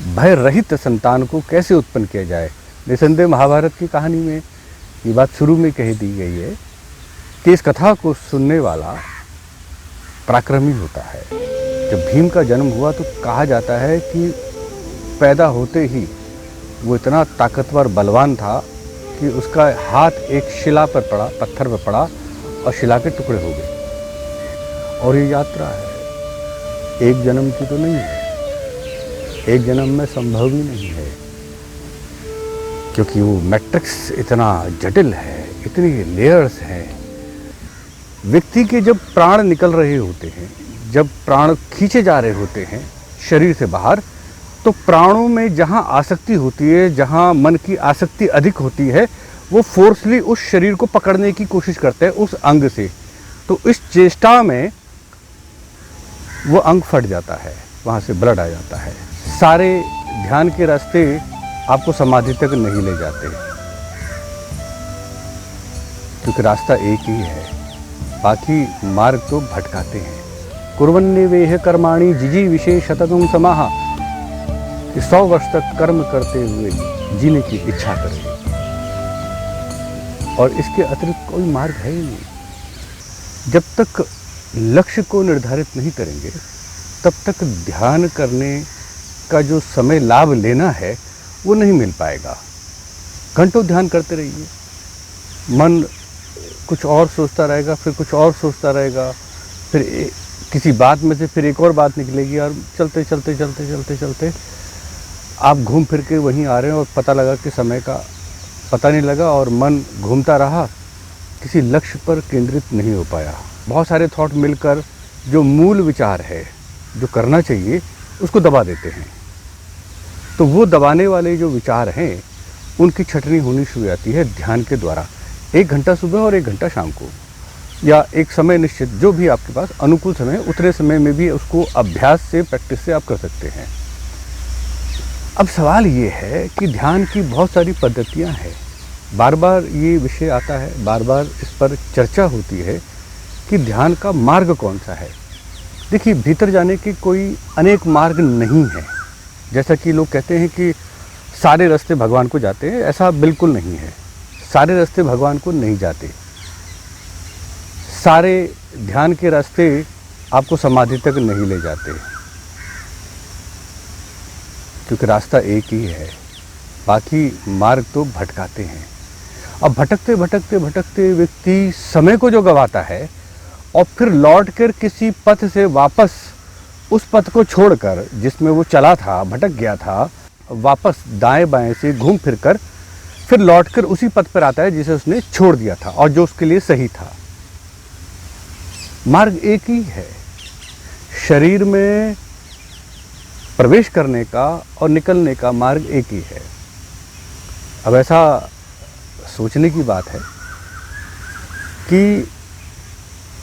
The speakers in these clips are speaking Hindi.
भय रहित संतान को कैसे उत्पन्न किया जाए। निसंदेह महाभारत की कहानी में ये बात शुरू में कही दी गई है कि इस कथा को सुनने वाला पराक्रमी होता है। जब भीम का जन्म हुआ तो कहा जाता है कि पैदा होते ही वो इतना ताकतवर बलवान था कि उसका हाथ एक शिला पर पड़ा, पत्थर पर पड़ा और शिला के टुकड़े हो गए। और ये यात्रा है, एक जन्म की तो नहीं है, एक जन्म में संभव ही नहीं है, क्योंकि वो मैट्रिक्स इतना जटिल है, इतनी लेयर्स हैं। व्यक्ति के जब प्राण निकल रहे होते हैं, जब प्राण खींचे जा रहे होते हैं शरीर से बाहर, तो प्राणों में जहाँ आसक्ति होती है, जहाँ मन की आसक्ति अधिक होती है, वो फोर्सली उस शरीर को पकड़ने की कोशिश करते हैं उस अंग से। तो इस चेष्टा में वो अंग फट जाता है, वहाँ से ब्लड आ जाता है। सारे ध्यान के रास्ते आपको समाधि तक नहीं ले जाते, क्योंकि रास्ता एक ही है, बाकी मार्ग तो भटकाते हैं। कुर्वन्नेवेह कर्माणि जिजी विशेष शतकम समाहा, कि 100 वर्ष तक कर्म करते हुए जीने की इच्छा करें, और इसके अतिरिक्त कोई मार्ग है ही नहीं। जब तक लक्ष्य को निर्धारित नहीं करेंगे तब तक ध्यान करने का जो समय लाभ लेना है वो नहीं मिल पाएगा। घंटों ध्यान करते रहिए, मन कुछ और सोचता रहेगा, फिर कुछ और सोचता रहेगा, फिर किसी बात में से फिर एक और बात निकलेगी, और चलते चलते चलते चलते चलते आप घूम फिर के वहीं आ रहे हैं और पता लगा कि समय का पता नहीं लगा और मन घूमता रहा, किसी लक्ष्य पर केंद्रित नहीं हो पाया। बहुत सारे थॉट मिलकर जो मूल विचार है, जो करना चाहिए, उसको दबा देते हैं। तो वो दबाने वाले जो विचार हैं उनकी छटनी होनी शुरू हो जाती है ध्यान के द्वारा। 1 घंटा सुबह और 1 घंटा शाम को, या एक समय निश्चित जो भी आपके पास अनुकूल समय है, उतने समय में भी उसको अभ्यास से, प्रैक्टिस से आप कर सकते हैं। अब सवाल ये है कि ध्यान की बहुत सारी पद्धतियां हैं, बार बार ये विषय आता है, बार बार इस पर चर्चा होती है कि ध्यान का मार्ग कौन सा है। देखिए, भीतर जाने के कोई अनेक मार्ग नहीं है। जैसा कि लोग कहते हैं कि सारे रास्ते भगवान को जाते हैं, ऐसा बिल्कुल नहीं है। सारे रास्ते भगवान को नहीं जाते। सारे ध्यान के रास्ते आपको समाधि तक नहीं ले जाते, क्योंकि रास्ता एक ही है, बाकी मार्ग तो भटकाते हैं। अब भटकते भटकते भटकते व्यक्ति समय को जो गंवाता है और फिर लौटकर किसी पथ से वापस उस पथ को छोड़कर जिसमें वो चला था, भटक गया था, वापस दाएं बाएं से घूम फिरकर फिर लौटकर उसी पथ पर आता है जिसे उसने छोड़ दिया था और जो उसके लिए सही था। मार्ग एक ही है, शरीर में प्रवेश करने का और निकलने का मार्ग एक ही है। अब ऐसा सोचने की बात है कि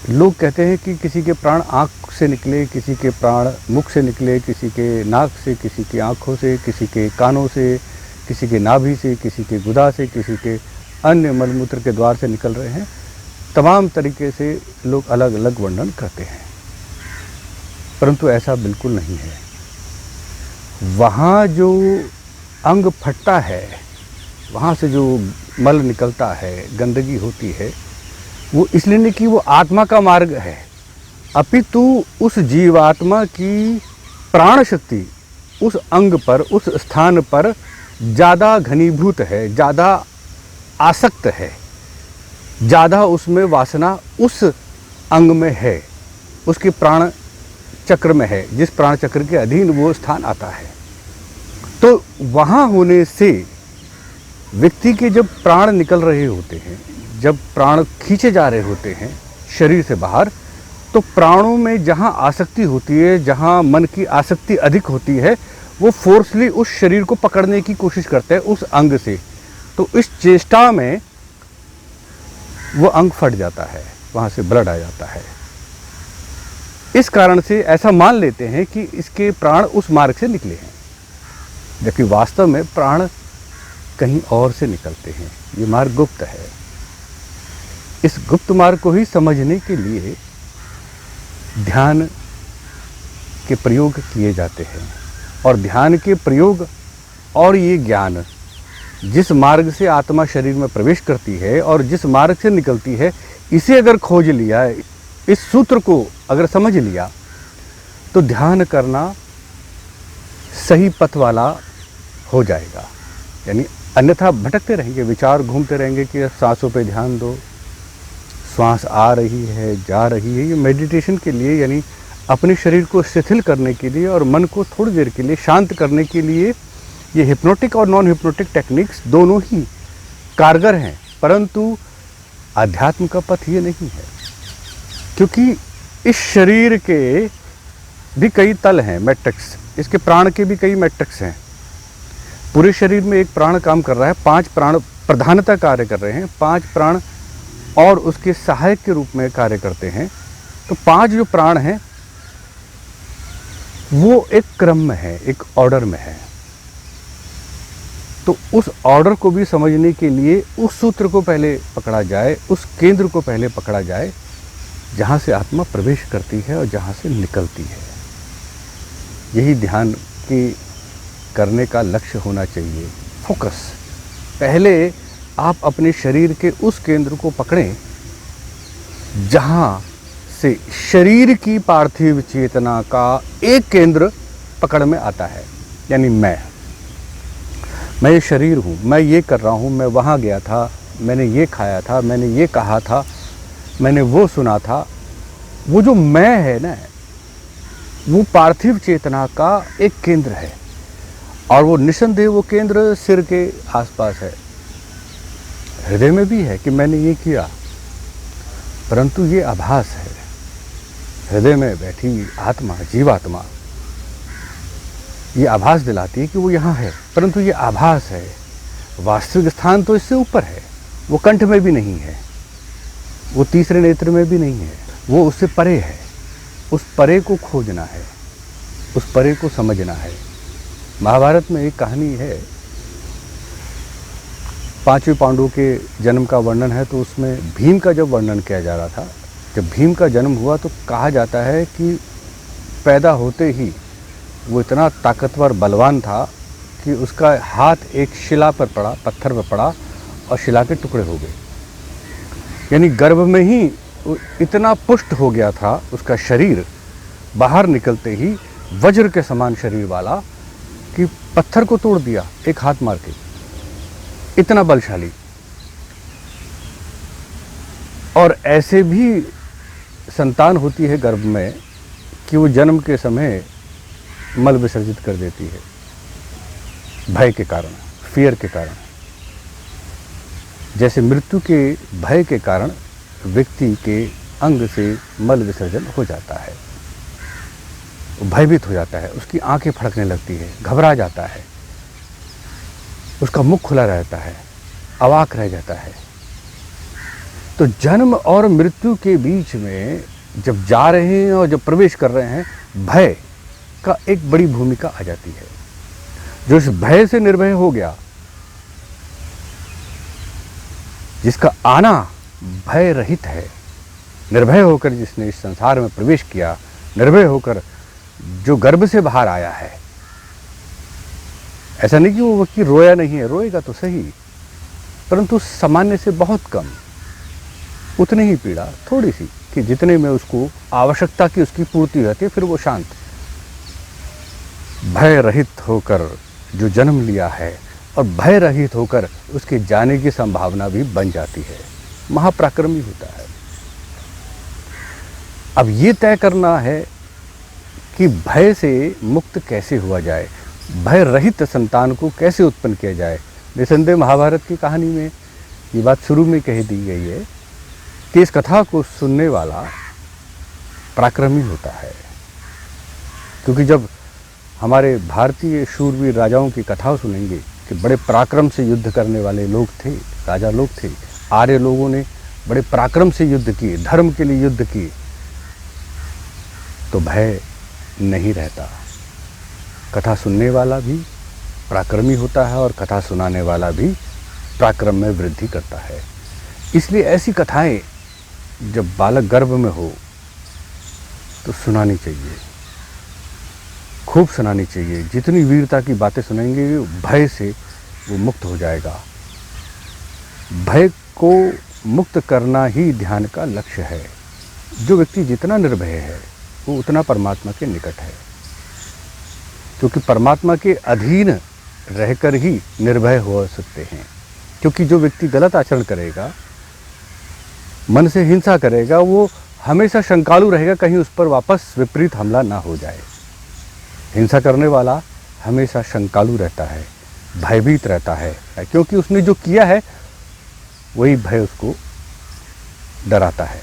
लोग कहते हैं कि किसी के प्राण आँख से निकले, किसी के प्राण मुख से निकले, किसी के नाक से, किसी की आँखों से, किसी के कानों से, किसी के नाभि से, किसी के गुदा से, किसी के अन्य मलमूत्र के द्वार से निकल रहे हैं। तमाम तरीके से लोग अलग अलग वर्णन करते हैं, परंतु ऐसा बिल्कुल नहीं है। वहाँ जो अंग फटता है, वहाँ से जो मल निकलता है, गंदगी होती है, वो इसलिए नहीं कि वो आत्मा का मार्ग है, अपितु उस जीवात्मा की प्राण शक्ति उस अंग पर, उस स्थान पर ज़्यादा घनीभूत है, ज़्यादा आसक्त है, ज़्यादा उसमें वासना उस अंग में है, उसके प्राण चक्र में है, जिस प्राण चक्र के अधीन वो स्थान आता है। तो वहाँ होने से व्यक्ति के जब प्राण निकल रहे होते हैं, जब प्राण खींचे जा रहे होते हैं शरीर से बाहर, तो प्राणों में जहाँ आसक्ति होती है, जहाँ मन की आसक्ति अधिक होती है, वो फोर्सली उस शरीर को पकड़ने की कोशिश करते हैं उस अंग से। तो इस चेष्टा में वो अंग फट जाता है, वहाँ से ब्लड आ जाता है। इस कारण से ऐसा मान लेते हैं कि इसके प्राण उस मार्ग से निकले हैं, जबकि वास्तव में प्राण कहीं और से निकलते हैं। ये मार्ग गुप्त है। इस गुप्त मार्ग को ही समझने के लिए ध्यान के प्रयोग किए जाते हैं। और ध्यान के प्रयोग और ये ज्ञान जिस मार्ग से आत्मा शरीर में प्रवेश करती है और जिस मार्ग से निकलती है, इसे अगर खोज लिया, इस सूत्र को अगर समझ लिया, तो ध्यान करना सही पथ वाला हो जाएगा। यानी अन्यथा भटकते रहेंगे, विचार घूमते रहेंगे कि सांसों पे ध्यान दो, श्वास आ रही है जा रही है। ये मेडिटेशन के लिए, यानी अपने शरीर को शिथिल करने के लिए और मन को थोड़ी देर के लिए शांत करने के लिए, ये हिप्नोटिक और नॉन हिप्नोटिक टेक्निक्स दोनों ही कारगर हैं, परंतु आध्यात्म का पथ ये नहीं है। क्योंकि इस शरीर के भी कई तल हैं, मैट्रिक्स, इसके प्राण के भी कई मैट्रिक्स हैं। पूरे शरीर में एक प्राण काम कर रहा है, 5 प्राण प्रधानता कार्य कर रहे हैं, 5 प्राण और उसके सहायक के रूप में कार्य करते हैं। तो 5 जो प्राण हैं वो एक क्रम में है, एक ऑर्डर में है। तो उस ऑर्डर को भी समझने के लिए उस सूत्र को पहले पकड़ा जाए, उस केंद्र को पहले पकड़ा जाए जहाँ से आत्मा प्रवेश करती है और जहाँ से निकलती है। यही ध्यान की करने का लक्ष्य होना चाहिए, फोकस। पहले आप अपने शरीर के उस केंद्र को पकड़ें जहाँ से शरीर की पार्थिव चेतना का एक केंद्र पकड़ में आता है। यानी मैं ये शरीर हूँ, मैं ये कर रहा हूँ, मैं वहाँ गया था, मैंने ये खाया था, मैंने ये कहा था, मैंने वो सुना था। वो जो मैं है ना, वो पार्थिव चेतना का एक केंद्र है और वो निसंदेह वो केंद्र सिर के आसपास है। हृदय में भी है कि मैंने ये किया, परंतु ये आभास है। हृदय में बैठी आत्मा, जीवात्मा, ये आभास दिलाती है कि वो यहाँ है, परंतु ये आभास है। वास्तविक स्थान तो इससे ऊपर है, वो कंठ में भी नहीं है, वो तीसरे नेत्र में भी नहीं है, वो उससे परे है। उस परे को खोजना है, उस परे को समझना है। महाभारत में एक कहानी है, 5वें पांडु के जन्म का वर्णन है। तो उसमें भीम का जब वर्णन किया जा रहा था, जब भीम का जन्म हुआ तो कहा जाता है कि पैदा होते ही वो इतना ताकतवर बलवान था कि उसका हाथ एक शिला पर पड़ा, पत्थर पर पड़ा और शिला के टुकड़े हो गए। यानी गर्भ में ही इतना पुष्ट हो गया था उसका शरीर, बाहर निकलते ही वज्र के समान शरीर वाला, कि पत्थर को तोड़ दिया एक हाथ मार के, इतना बलशाली। और ऐसे भी संतान होती है गर्भ में कि वो जन्म के समय मल विसर्जित कर देती है, भय के कारण, फियर के कारण। जैसे मृत्यु के भय के कारण व्यक्ति के अंग से मल विसर्जन हो जाता है, भयभीत हो जाता है, उसकी आंखें फड़कने लगती है, घबरा जाता है, उसका मुख खुला रहता है, अवाक रह जाता है। तो जन्म और मृत्यु के बीच में जब जा रहे हैं और जब प्रवेश कर रहे हैं, भय का एक बड़ी भूमिका आ जाती है। जो इस भय से निर्भय हो गया, जिसका आना भय रहित है, निर्भय होकर जिसने इस संसार में प्रवेश किया, निर्भय होकर जो गर्भ से बाहर आया है। ऐसा नहीं कि वो व्यक्ति रोया नहीं है, रोएगा तो सही, परंतु सामान्य से बहुत कम, उतनी ही पीड़ा, थोड़ी सी, कि जितने में उसको आवश्यकता की उसकी पूर्ति होती है, फिर वो शांत। भय रहित होकर जो जन्म लिया है और भय रहित होकर उसके जाने की संभावना भी बन जाती है, महापराक्रमी होता है। अब ये तय करना है कि भय से मुक्त कैसे हुआ जाए, भय रहित संतान को कैसे उत्पन्न किया जाए। निसंदेह महाभारत की कहानी में ये बात शुरू में कह दी गई है कि इस कथा को सुनने वाला पराक्रमी होता है। क्योंकि जब हमारे भारतीय शूरवीर राजाओं की कथा सुनेंगे कि बड़े पराक्रम से युद्ध करने वाले लोग थे, राजा लोग थे, आर्य लोगों ने बड़े पराक्रम से युद्ध किए, धर्म के लिए युद्ध किए, तो भय नहीं रहता। कथा सुनने वाला भी पराक्रमी होता है और कथा सुनाने वाला भी पराक्रम में वृद्धि करता है। इसलिए ऐसी कथाएं जब बालक गर्भ में हो तो सुनानी चाहिए। खूब सुनानी चाहिए। जितनी वीरता की बातें सुनेंगे भय से वो मुक्त हो जाएगा। भय को मुक्त करना ही ध्यान का लक्ष्य है। जो व्यक्ति जितना निर्भय है वो उतना परमात्मा के निकट है, क्योंकि परमात्मा के अधीन रहकर ही निर्भय हो सकते हैं। क्योंकि जो व्यक्ति गलत आचरण करेगा, मन से हिंसा करेगा, वो हमेशा शंकालु रहेगा कहीं उस पर वापस विपरीत हमला ना हो जाए। हिंसा करने वाला हमेशा शंकालु रहता है, भयभीत रहता है, क्योंकि उसने जो किया है वही भय उसको डराता है।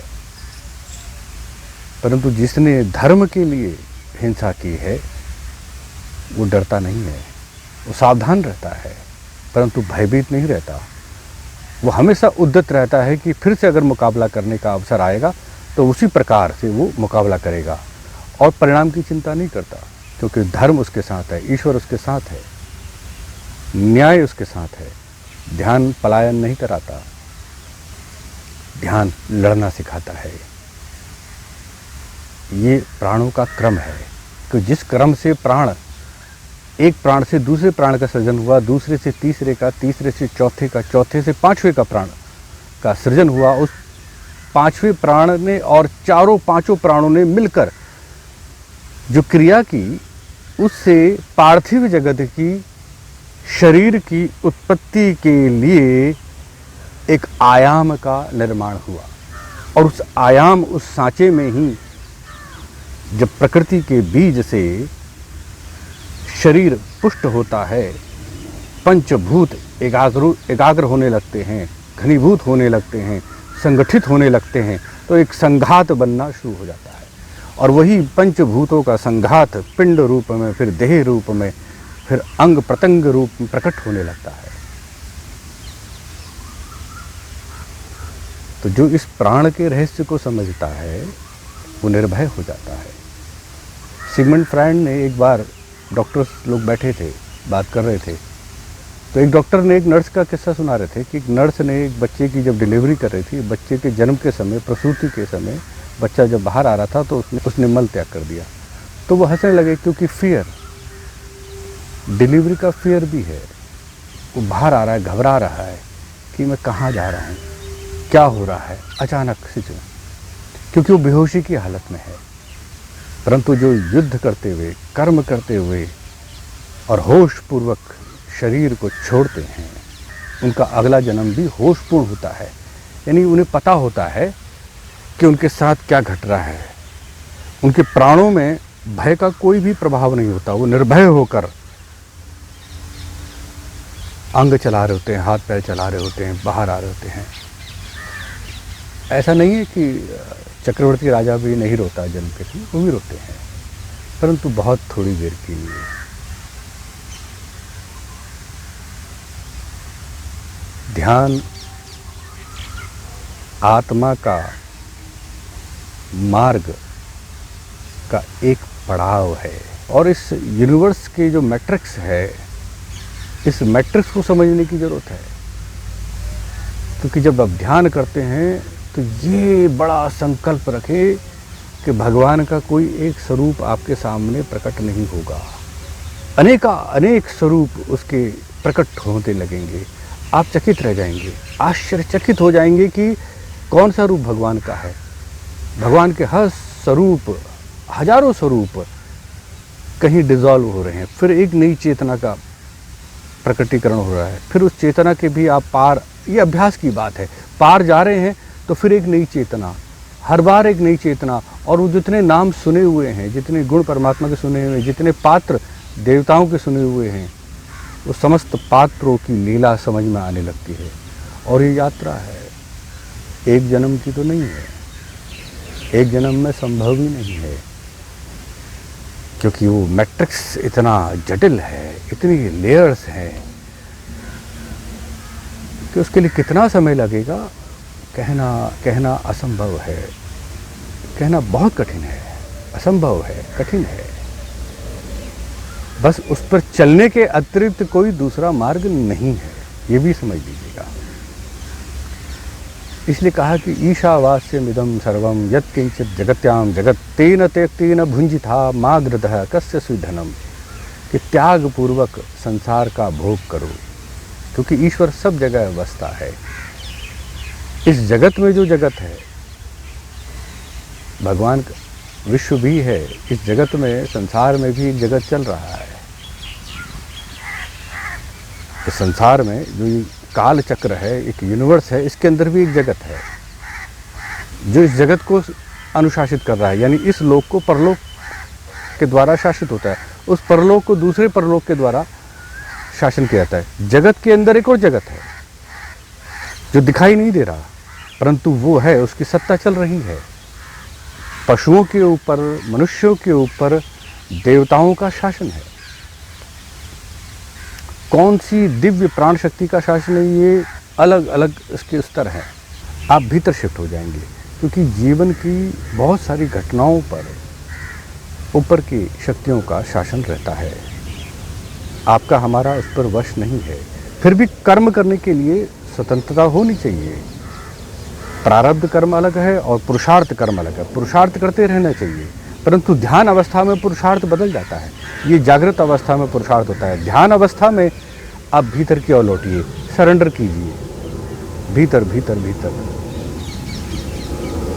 परंतु जिसने धर्म के लिए हिंसा की है वो डरता नहीं है, वो सावधान रहता है, परंतु भयभीत नहीं रहता। वो हमेशा उद्यत रहता है कि फिर से अगर मुकाबला करने का अवसर आएगा तो उसी प्रकार से वो मुकाबला करेगा और परिणाम की चिंता नहीं करता, क्योंकि धर्म उसके साथ है, ईश्वर उसके साथ है, न्याय उसके साथ है। ध्यान पलायन नहीं कराता, ध्यान लड़ना सिखाता है। ये प्राणों का क्रम है कि जिस क्रम से प्राण, एक प्राण से दूसरे प्राण का सृजन हुआ, दूसरे से तीसरे का, तीसरे से चौथे का, चौथे से पांचवें का प्राण का सृजन हुआ, उस पांचवें प्राण ने और पांचों प्राणों ने मिलकर जो क्रिया की, उससे पार्थिव जगत की शरीर की उत्पत्ति के लिए एक आयाम का निर्माण हुआ। और उस आयाम, उस सांचे में ही जब प्रकृति के बीज से शरीर पुष्ट होता है, पंचभूत एकाग्र होने लगते हैं, घनीभूत होने लगते हैं, संगठित होने लगते हैं, तो एक संघात बनना शुरू हो जाता है। और वही पंचभूतों का संघात पिंड रूप में, फिर देह रूप में, फिर अंग प्रत्यंग रूप में प्रकट होने लगता है। तो जो इस प्राण के रहस्य को समझता है वो निर्भय हो जाता है। सिगमंड फ्रायड ने एक बार, डॉक्टर्स लोग बैठे थे, बात कर रहे थे, तो एक डॉक्टर ने एक नर्स का किस्सा सुना रहे थे कि एक नर्स ने एक बच्चे की जब डिलीवरी कर रही थी, बच्चे के जन्म के समय, प्रसूति के समय, बच्चा जब बाहर आ रहा था तो उसने मल त्याग कर दिया। तो वो हंसने लगे, क्योंकि फियर, डिलीवरी का फियर भी है। वो बाहर आ रहा है, घबरा रहा है कि मैं कहाँ जा रहा हूँ, क्या हो रहा है, अचानक से, क्योंकि वो बेहोशी की हालत में है। परंतु जो युद्ध करते हुए, कर्म करते हुए और होश पूर्वक शरीर को छोड़ते हैं, उनका अगला जन्म भी होशपूर्ण होता है। यानी उन्हें पता होता है कि उनके साथ क्या घट रहा है। उनके प्राणों में भय का कोई भी प्रभाव नहीं होता। वो निर्भय होकर अंग चला रहे होते हैं, हाथ पैर चला रहे होते हैं, बाहर आ रहे होते हैं। ऐसा नहीं है कि चक्रवर्ती राजा भी नहीं रोता जन्म के समय, वो भी रोते हैं, परंतु बहुत थोड़ी देर के लिए। ध्यान आत्मा का मार्ग का एक पड़ाव है, और इस यूनिवर्स के जो मैट्रिक्स है, इस मैट्रिक्स को समझने की ज़रूरत है। क्योंकि जब आप ध्यान करते हैं तो ये बड़ा संकल्प रखें कि भगवान का कोई एक स्वरूप आपके सामने प्रकट नहीं होगा, अनेक स्वरूप उसके प्रकट होने लगेंगे। आप चकित रह जाएंगे, आश्चर्यचकित हो जाएंगे कि कौन सा रूप भगवान का है। भगवान के हर स्वरूप, हजारों स्वरूप कहीं डिज़ोल्व हो रहे हैं, फिर एक नई चेतना का प्रकटीकरण हो रहा है, फिर उस चेतना के भी आप पार, ये अभ्यास की बात है, पार जा रहे हैं तो फिर एक नई चेतना, हर बार एक नई चेतना। और वो जितने नाम सुने हुए हैं, जितने गुण परमात्मा के सुने हुए हैं, जितने पात्र देवताओं के सुने हुए हैं, वो समस्त पात्रों की लीला समझ में आने लगती है। और ये यात्रा है, एक जन्म की तो नहीं है, एक जन्म में संभव ही नहीं है, क्योंकि वो मैट्रिक्स इतना जटिल है, इतनी लेयर्स हैं कि उसके लिए कितना समय लगेगा कहना असंभव है। कहना बहुत कठिन है, असंभव है, कठिन है। बस उस पर चलने के अतिरिक्त कोई दूसरा मार्ग नहीं है, ये भी समझ लीजिएगा। इसलिए कहा कि ईशावास्यमिदं सर्वं यत्किंचित जगत्याम जगत तेन त्यक्तेन भुंजिथा माग्रदः कस्य सुधनम, कि त्याग पूर्वक संसार का भोग करो, क्योंकि ईश्वर सब जगह बसता है। इस जगत में जो जगत है, भगवान का विश्व भी है, इस जगत में, संसार में भी एक जगत चल रहा है। इस संसार में जो ये काल चक्र है, एक यूनिवर्स है, इसके अंदर भी एक जगत है जो इस जगत को अनुशासित कर रहा है। यानी इस लोक को परलोक के द्वारा शासित होता है, उस परलोक को दूसरे परलोक के द्वारा शासन किया जाता है। जगत के अंदर एक और जगत है जो दिखाई नहीं दे रहा, परंतु वो है, उसकी सत्ता चल रही है। पशुओं के ऊपर, मनुष्यों के ऊपर देवताओं का शासन है। कौन सी दिव्य प्राण शक्ति का शासन है, ये अलग अलग इसके स्तर हैं। आप भीतर शिफ्ट हो जाएंगे, क्योंकि जीवन की बहुत सारी घटनाओं पर ऊपर की शक्तियों का शासन रहता है। आपका हमारा उस पर वश नहीं है। फिर भी कर्म करने के लिए स्वतंत्रता होनी चाहिए। प्रारब्ध कर्म अलग है और पुरुषार्थ कर्म अलग है। पुरुषार्थ करते रहना चाहिए, परंतु ध्यान अवस्था में पुरुषार्थ बदल जाता है। ये जागृत अवस्था में पुरुषार्थ होता है। ध्यान अवस्था में आप भीतर की ओर लौटिए, सरेंडर कीजिए, भीतर भीतर भीतर।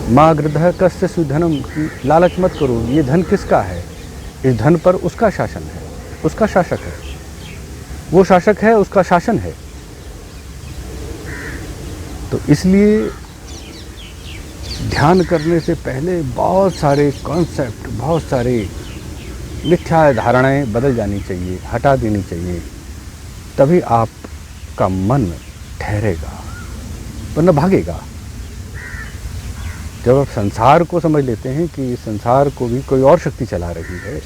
माँ गृधः कस्य सुधनम, की लालच मत करो, ये धन किसका है, इस धन पर उसका शासन है, उसका शासक है, वो शासक है, उसका शासन है। तो इसलिए ध्यान करने से पहले बहुत सारे कॉन्सेप्ट, बहुत सारे मिथ्या धारणाएं बदल जानी चाहिए, हटा देनी चाहिए, तभी आपका मन ठहरेगा, वरना भागेगा। जब आप संसार को समझ लेते हैं कि संसार को भी कोई और शक्ति चला रही है,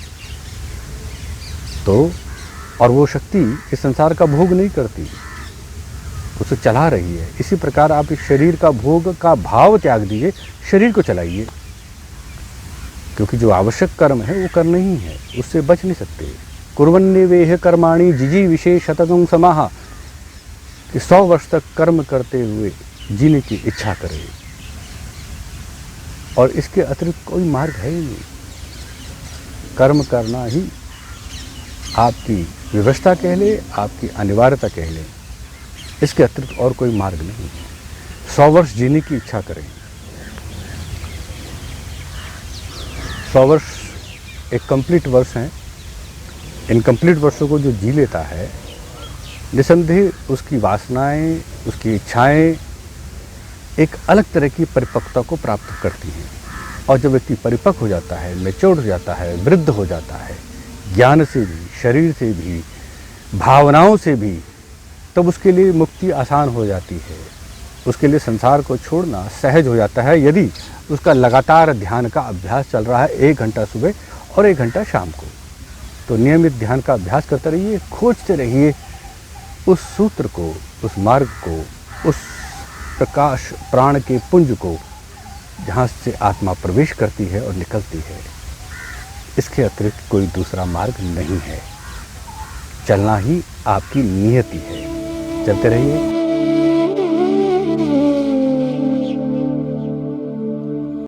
तो और वो शक्ति इस संसार का भोग नहीं करती, उसे चला रही है। इसी प्रकार आप इस शरीर का भोग का भाव त्याग दीजिए, शरीर को चलाइए, क्योंकि जो आवश्यक कर्म है वो करना ही है, उससे बच नहीं सकते। कुर्वन्नेवेह कर्माणि जिजी विशेष शतकं समाहा, कि 100 वर्ष तक कर्म करते हुए जीने की इच्छा करें, और इसके अतिरिक्त कोई मार्ग है ही नहीं। कर्म करना ही आपकी व्यवस्था कह ले, आपकी अनिवार्यता कह ले, इसके अतिरिक्त और कोई मार्ग नहीं है। 100 वर्ष जीने की इच्छा करें। 100 वर्ष एक कंप्लीट वर्ष हैं। इन कंप्लीट वर्षों को जो जी लेता है, निसंदेह उसकी वासनाएं, उसकी इच्छाएं एक अलग तरह की परिपक्वता को प्राप्त करती हैं। और जब व्यक्ति परिपक्व हो जाता है, मैच्योर हो जाता है, वृद्ध हो जाता है, ज्ञान से भी, शरीर से भी, भावनाओं से भी, तब उसके लिए मुक्ति आसान हो जाती है। उसके लिए संसार को छोड़ना सहज हो जाता है, यदि उसका लगातार ध्यान का अभ्यास चल रहा है, 1 घंटा सुबह और 1 घंटा शाम को। तो नियमित ध्यान का अभ्यास करते रहिए, खोजते रहिए उस सूत्र को, उस मार्ग को, उस प्रकाश प्राण के पुंज को, जहाँ से आत्मा प्रवेश करती है और निकलती है। इसके अतिरिक्त कोई दूसरा मार्ग नहीं है। चलना ही आपकी नियति है। चलते रहिए।